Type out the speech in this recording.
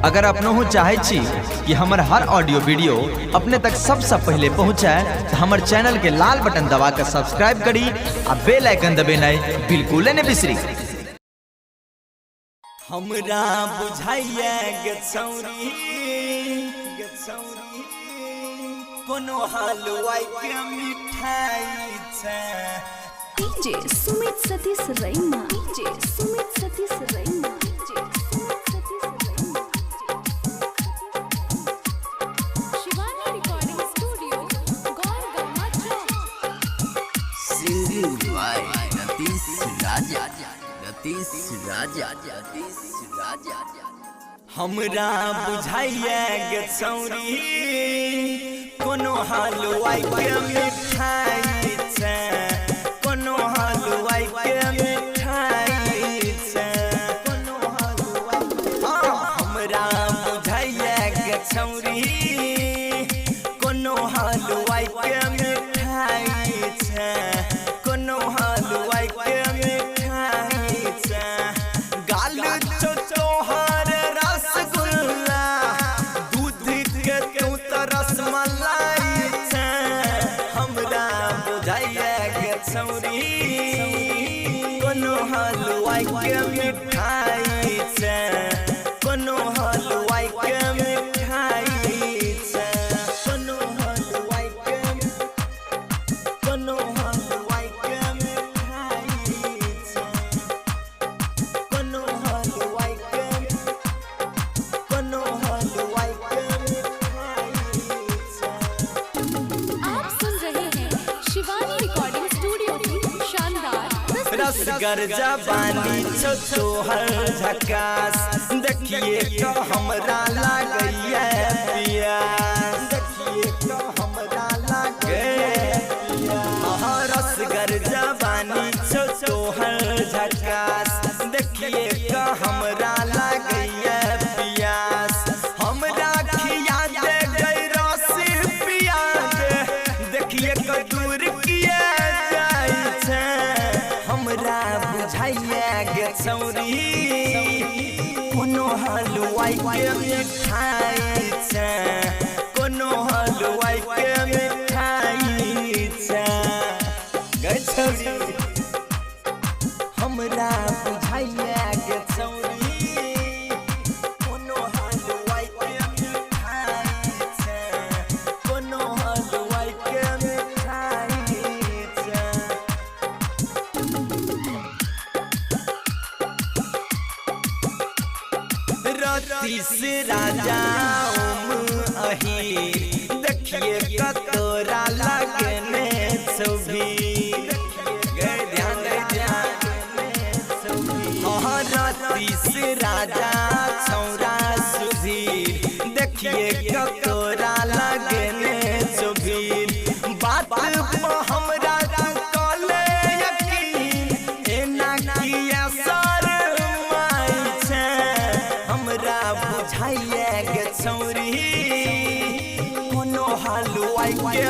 अगर अपनों चाहे छी कि हमार हर ऑडियो वीडियो अपने तक सबसे पहले पहुंचाए तो हमार चैनल के लाल बटन दबा कर सब्सक्राइब करी और बेल आइकन दबाना बिल्कुल न बिसरी। हमरा बुझाइया गछौरी कोनो हलवाई के मिठाई छै। डीजे सुमित सतीश रैना, डीजे सुमित सतीश रैना, DJ Sumit Satish Raina. Shivani recording studio Gaurgamma Chowk. Singing by Ratish Raja, Ratish Raja, Ratish Raja. हमरा बुझाइया गछौरी कोनो हलवाई के मिठाई छै, कोनो हलवाई के मिठाई छै, कोनो हलवाई। हमरा बुझाइया गछौरी कोनो हलवाई के मिठाई छै, कोनो हलवाई के मिठाई छै। गाल चोचोहर रसगुल्ला, दूध के तूत रसमलाई छै। हमरा बुझाइया गछौरी कोनो हलवाई के मिठाई छै, कोनो हलवाई के मिठाई छै, कोनो हलवाई के, कोनो हलवाई के मिठाई छै, कोनो हलवाई के, कोनो हलवाई के मिठाई छै। आप सुन रहे हैं शिवानी रिकॉर्डिंग स्टूडियो की शानदार रसगर जबानी छो तोहर झकास, देखिए तो हमरा लागैया पियास, देखिए तो हमरा लागैया पियास। रसगर जबानी छो तोहर झकास, देखिए तो हमरा लागैया पियास। हमरा खिया दे गई रस पिया दे, देखिए तो दूर किया जाई छै। हमरा बुझाइया गछौरी कोनो हलवाई के मिठाई छै, कोनो हलवाई के मिठाई छै। गछौरी हमरा बुझाइया गछौरी कोनो हलवाई के मिठाई छै, कोनो हलवाई के मिठाई छै। रतीश राजा अही, देखिए कतोरा लगने छवि, ध्यान रतीश राजा छौरा सुधीर, देखिए कतोरा लगने छवि। बात पर हमरा कले यकीन, एना किया शरमाई छै। हमरा बुझाइया गछौरी कोनो हलवाई के